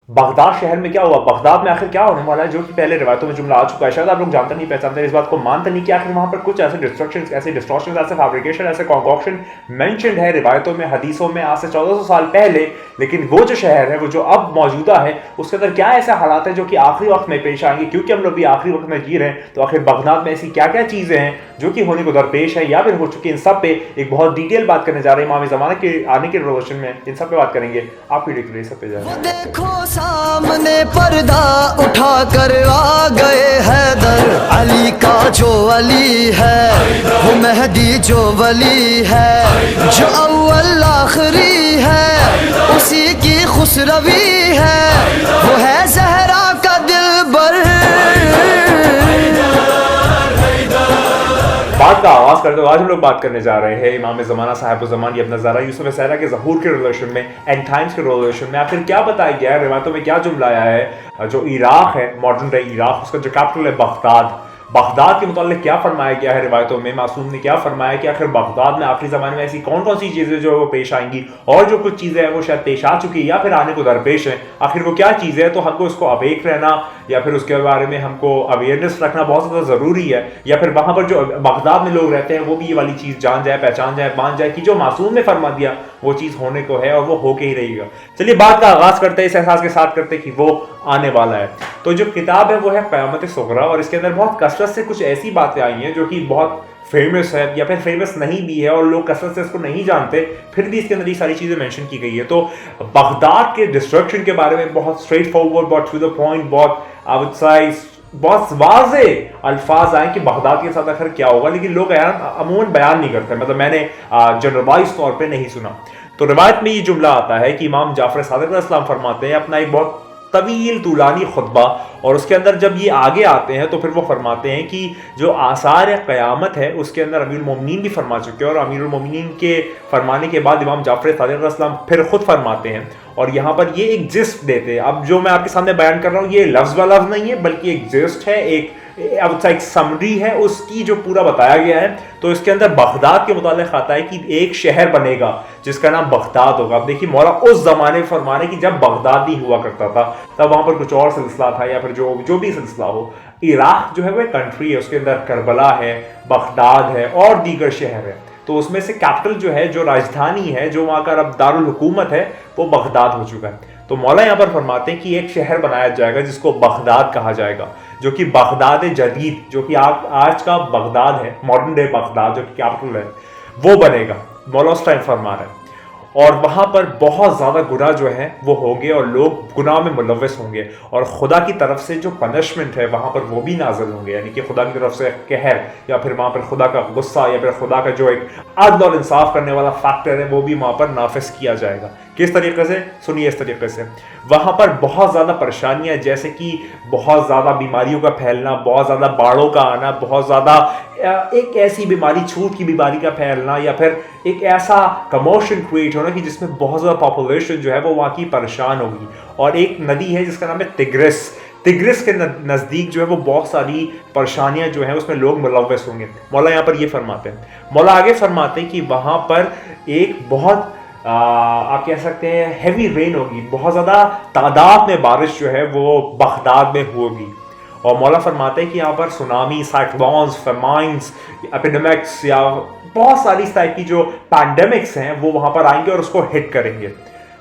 Baghdad शहर में क्या हुआ, बगदाद में आखिर क्या होने वाला है, जो कि पहले रिवायतों में जुमला आ चुका है, शायद आप लोग जानते नहीं, पहचानते इस बात को, मानते नहीं कि आखिर वहां पर कुछ ऐसे डिस्ट्रक्शन, ऐसे डिस्टॉर्शन, ऐसे फैब्रिकेशन, ऐसे कॉन्कॉक्शन मेंशन्ड है रिवायतों में, हदीसों में आज से 1400 साल पहले। लेकिन वो जो शहर है, वो जो अब मौजूदा है, उसके अंदर क्या ऐसे हालात है जो कि आखिरी वक्त में पेश आएंगे, क्योंकि हम लोग भी आखिरी वक्त में जी रहे हैं। तो आखिर बगदाद में ऐसी क्या क्या चीजें हैं जो कि होने को दरपेश है या फिर हो चुकी, इन सब पे एक बहुत डिटेल बात करने जा रहे हैं इमाम ज़माना के आने के रिवोल्यूशन में, इन सब पे बात करेंगे। आप वीडियो के सब पे जाए। देखो सामने पर्दा उठा कर आ गए हैदर, अली का जो अली है वो मेहदी जो वली है, जो अव्वल आखिरी है उसी की खुसरवी है, वो है जहरा का दिलबर। बात का आगाज करते हुए आज हम लोग बात करने जा रहे हैं इमाम ज़माना साहिब ज़मान ये अपना ज़रा यूसुफ सहरा के ज़हूर के रिलेशन में, एंड टाइम्स के रिलेशन में आखिर क्या बताया गया है, रिवायतों में क्या जुमला आया है। जो इराक है, मॉडर्न डे इराक, उसका जो कैपिटल है बगदाद, बगदाद के मुताल्लिक क्या फरमाया गया है रिवायतों में, मासूम ने क्या फरमाया कि आखिर बगदाद में आखिरी ज़माने में ऐसी कौन कौन सी चीज़ें जो वो पेश आएंगी, और जो कुछ चीज़ें हैं वो शायद पेश आ चुकी है या फिर आने को दरपेश है, आखिर वो क्या चीज़ें हैं। तो हमको उसको अवेक रहना या फिर उसके बारे में हमको अवेयरनेस रखना बहुत ज़्यादा ज़रूरी है, या फिर वहाँ पर जो बगदाद में लोग रहते हैं वो भी ये वाली चीज़ जान जाए, पहचान जाए, मान जाए कि जो मासूम ने फरमा दिया वो चीज़ होने को है और वो होके ही रहेगा। चलिए बात का आगाज़ करते हैं इस एहसास के साथ करते कि वो आने वाला है। तो जो किताब है वो है क़यामत सुग़रा, और इसके अंदर बहुत कसरत से कुछ ऐसी बातें आई हैं जो कि बहुत फेमस है या फिर फेमस नहीं भी है, और लोग कसरत से इसको नहीं जानते, फिर भी इसके अंदर ये सारी चीज़ें मेंशन की गई है। तो बगदाद के डिस्ट्रक्शन के बारे में बहुत स्ट्रेट फॉरवर्ड, बहुत टू द पॉइंट, बहुत आई वुड से बहुत वाज़े अल्फाज आए कि बगदाद के साथ आखिर क्या होगा, लेकिन लोग अमूमन बयान नहीं करते, मतलब मैंने जनरलाइज तौर पे नहीं सुना। तो रिवायत में ये जुमला आता है कि इमाम जाफर सादिक अलैहिस्सलाम फरमाते हैं अपना एक बहुत तवील तूलानी खुतबा, और उसके अंदर जब ये आगे आते हैं तो फिर वो फरमाते हैं कि जो आसार क़यामत है उसके अंदर अमीरुल मोमिनीन भी फरमा चुके हैं, और अमीरुल मोमिनीन के फरमाने के बाद इमाम जाफर सादिक अलैहिस्सलाम फिर खुद फरमाते हैं, और यहाँ पर ये एक जिस्ट देते हैं। अब जो मैं आपके सामने बयान कर रहा हूँ ये लफ्ज़ ब लफ्ज़ नहीं है, बल्कि एक जिस्ट है, एक समरी है उसकी जो पूरा बताया गया है। तो इसके अंदर बगदाद के मुतालिक आता है कि एक शहर बनेगा जिसका नाम बगदाद होगा। अब देखिए मौला उस जमाने फरमाने की जब बगदाद नहीं हुआ करता था, तब वहां पर कुछ और सिलसिला था या फिर जो भी सिलसिला हो। इराक जो है वो एक कंट्री है, उसके अंदर करबला है, बगदाद है और दीगर शहर है। तो उसमें से कैपिटल जो है, जो राजधानी है, जो वहां का अब दारुल हुकूमत है, वो बगदाद हो चुका है। तो मौला यहाँ पर फरमाते हैं कि एक शहर बनाया जाएगा जिसको बगदाद कहा जाएगा, जो कि बगदाद जदीद, जो कि आज का बगदाद है, मॉडर्न डे बगदाद जो कि कैपिटल है, वो बनेगा। मौला उस टाइम फरमा रहे हैं, और वहां पर बहुत ज़्यादा गुनाह जो है वो होंगे और लोग गुनाह में मुलव्वस होंगे, और खुदा की तरफ से जो पनिशमेंट है वहां पर वो भी नाजिल होंगे, यानी कि खुदा की तरफ से कहर या फिर वहां पर खुदा का गुस्सा या फिर खुदा का जो एक अदल और इंसाफ करने वाला फैक्टर है वो भी वहां पर नाफिज किया जाएगा। किस तरीके से, सुनिए इस तरीके से, वहां पर बहुत ज़्यादा परेशानियां, जैसे कि बहुत ज़्यादा बीमारियों का फैलना, बहुत ज़्यादा बाढ़ों का आना, बहुत ज़्यादा एक ऐसी बीमारी, छूत की बीमारी का फैलना, या फिर एक ऐसा कमोशन क्रिएट होना कि जिसमें बहुत ज़्यादा पॉपुलेशन जो है वो वहाँ की परेशान होगी। और एक नदी है जिसका नाम है तिग्रिस, तिग्रिस के नज़दीक जो है वो बहुत सारी परेशानियां जो हैं उसमें लोग मुलव्वस होंगे। मौला यहाँ पर ये फरमाते हैं, मौला आगे फरमाते हैं कि वहाँ पर एक बहुत आप कह सकते हैं हैवी रेन होगी, बहुत ज़्यादा तादाद में बारिश जो है वो बगदाद में होगी। और मौला फरमाते हैं कि यहाँ पर सुनामी, साइक्लोन्स, फेमाइंस, एपिडेमिक्स या बहुत सारी इस टाइप की जो पैंडेमिक्स हैं वो वहाँ पर आएंगे और उसको हिट करेंगे।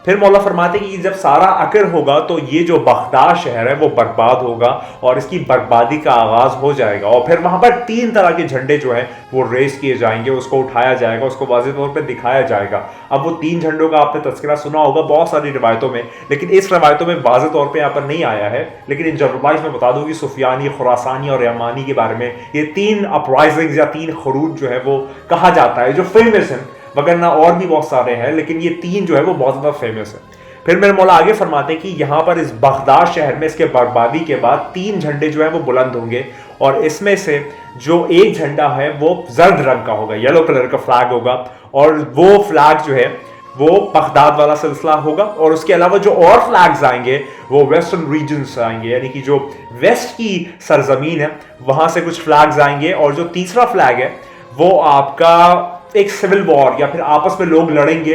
फिर मौला फरमाते हैं कि जब सारा अकर होगा तो ये जो बगदाद शहर है वो बर्बाद होगा और इसकी बर्बादी का आगाज हो जाएगा। और फिर वहां पर 3 तरह के झंडे जो हैं वो रेस किए जाएंगे, उसको उठाया जाएगा, उसको वाज़ेह तौर पर दिखाया जाएगा। अब वो 3 झंडों का आपने तज़किरा सुना होगा बहुत सारी रिवायतों में, लेकिन इस रिवायतों में वाज़ेह तौर पर यहाँ पर नहीं आया है। लेकिन इन जनरलाइज में बता दूँ कि सुफियानी, खुरासानी और यमानी के बारे में ये 3 अपराइजिंग्स या 3 खरूज जो है वो कहा जाता है, जो फेमस है, वगरना और भी बहुत सारे हैं, लेकिन ये 3 जो है वो बहुत ज़्यादा फेमस है। फिर मेरे मौला आगे फरमाते हैं कि यहाँ पर इस बगदाद शहर में इसके बर्बादी के बाद 3 झंडे जो है वो बुलंद होंगे, और इसमें से जो एक झंडा है वो जर्द रंग का होगा, येलो कलर का फ्लैग होगा, और वो फ्लैग जो है वो बगदाद वाला सिलसिला होगा। और उसके अलावा जो और फ्लैग्स आएंगे वो वेस्टर्न रीजन से आएंगे, यानी कि जो वेस्ट की सरजमीन है वहां से कुछ फ्लैग्स आएंगे। और जो तीसरा फ्लैग है वो आपका एक सिविल वॉर या फिर आपस में लोग लड़ेंगे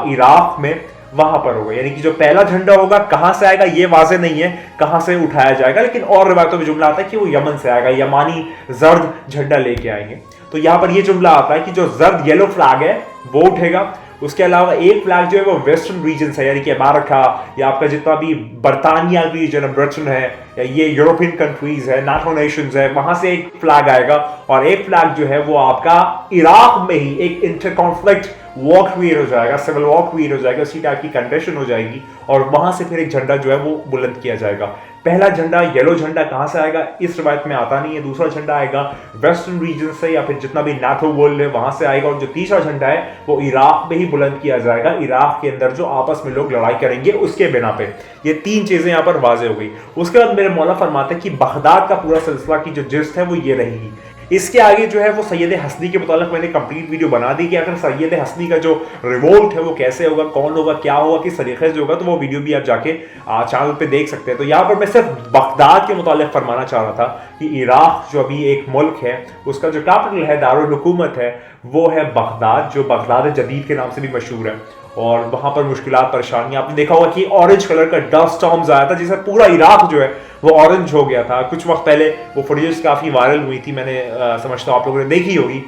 इराक में, वहां पर होगा, यानी कि जो पहला झंडा होगा कहां से आएगा ये वाज़ेह नहीं है, कहां से उठाया जाएगा, लेकिन और रिवायतों में जुमला आता है कि वो यमन से आएगा, यमानी जर्द झंडा लेके आएंगे। तो यहां पर ये जुमला आता है कि जो जर्द येलो फ्लैग है वो उठेगा। उसके अलावा एक फ्लैग जो है वो वेस्टर्न रीजन है, यानी कि अमेरिका या आपका जितना भी बरतानिया रीजन ब्रिटेन है या ये यूरोपियन कंट्रीज है, नाटो नेशंस है, वहां से एक फ्लैग आएगा। और एक फ्लैग जो है वो आपका इराक में ही एक इंटर कॉन्फ्लिक्ट वॉर क्रिएट हो जाएगा, सिविल वॉर क्रिएट हो जाएगा, उसी टाइप की कंडीशन हो जाएगी और वहां से फिर एक झंडा जो है वो बुलंद किया जाएगा। पहला झंडा येलो झंडा कहां से आएगा इस रिवायत में आता नहीं है। दूसरा झंडा आएगा वेस्टर्न रीजन से या फिर जितना भी नाटो वर्ल्ड है वहां से आएगा। और जो तीसरा झंडा है वो इराक में ही बुलंद किया जाएगा, इराक के अंदर जो आपस में लोग लड़ाई करेंगे उसके बिना पे। ये तीन चीजें यहां पर वाज़ेह हो गई। उसके बाद मेरे मौला फरमाते हैं कि बगदाद का पूरा सिलसिला की जो जिस्ट है वो ये रहेगी। इसके आगे जो है वो सैयद हसनी के मुतालिक मैंने कंप्लीट वीडियो बना दी कि अगर सैयद हसनी का जो रिवोल्ट है वो कैसे होगा, कौन होगा, क्या होगा, किस तरीके से होगा, तो वो वीडियो भी आप जाके चैनल पे देख सकते हैं। तो यहाँ पर मैं सिर्फ बगदाद के मुतालिक फरमाना चाह रहा था कि इराक जो अभी एक मुल्क है उसका जो कैपिटल है, दारुल हुकूमत है, वो है बगदाद, जो बगदाद जदीद के नाम से भी मशहूर है। और वहां पर मुश्किलात परेशानी आपने देखा होगा कि ऑरेंज कलर का डस्ट स्टॉर्म्स आया था जिससे पूरा इराक जो है वो ऑरेंज हो गया था। कुछ वक्त पहले वो फुटेज काफी वायरल हुई थी, मैंने समझता हूँ आप लोगों ने देखी होगी।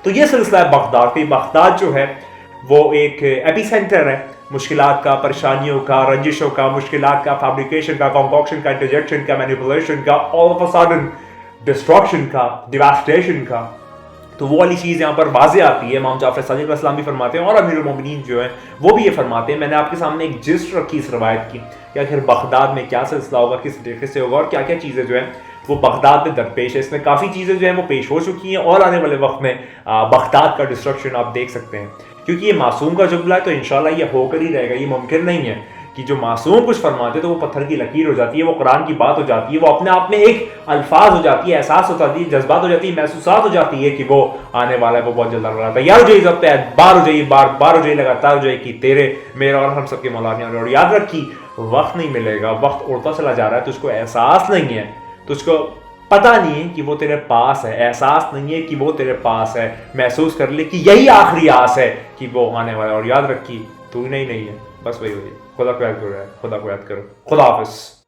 तो ये सिलसिला है बगदाद का। बगदाद जो है वो एक एपिसेंटर है मुश्किलात का, परेशानियों का, रंजिशों का, मुश्किलात का, फैब्रिकेशन का, कॉन्कॉक्शन का, इंटरजेक्शन का, मैनिपुलेशन का, all of a sudden destruction का, डिवास्टेशन का। तो वो वाली चीज़ यहाँ पर वाज़ेह आती है। इमाम जाफर सादिक अलैहिस्सलाम भी फरमाते हैं और अमीरुल मोमिनीन जो है वो भी ये फरमाते हैं। मैंने आपके सामने एक जिस्ट रखी इस रवायत की कि आखिर बगदाद में क्या सिलसिला होगा, किस तरीके से होगा और क्या क्या चीज़ें जो है वो बगदाद में दरपेश है। इसमें काफ़ी चीज़ें जो है वो पेश हो चुकी हैं और आने वाले वक्त में बगदाद का डिस्ट्रक्शन आप देख सकते हैं। क्योंकि ये मासूम का जुमला है तो इंशाल्लाह ये होकर ही रहेगा। ये मुमकिन नहीं है कि जो मासूम कुछ फरमाते तो वो पत्थर की लकीर हो जाती है, वो कुरान की बात हो जाती है, वो अपने आप में एक अल्फाज हो जाती है, एहसास हो जाती है, जज्बात हो जाती है, महसूसात हो जाती है कि वो आने वाला है, वो बहुत जल्द आने वाला है। तैयार हो जाइए, जब तक बार हो जाइए, बार हो जाइए, लगातार हो जाइए कि तेरे मेरा और हम सबके मौलाना। और याद रखिए वक्त नहीं मिलेगा, वक्त उड़ता चला जा रहा है, तुझको एहसास नहीं है, तुझको पता नहीं है कि वो तेरे पास है, एहसास नहीं है कि वो तेरे पास है। महसूस कर ले कि यही आखिरी आस है कि वो आने वाला है। और याद रखिए तू नहीं है, बस वही। खुदा को याद करो, खुदा को याद करो। खुदा हाफिज़।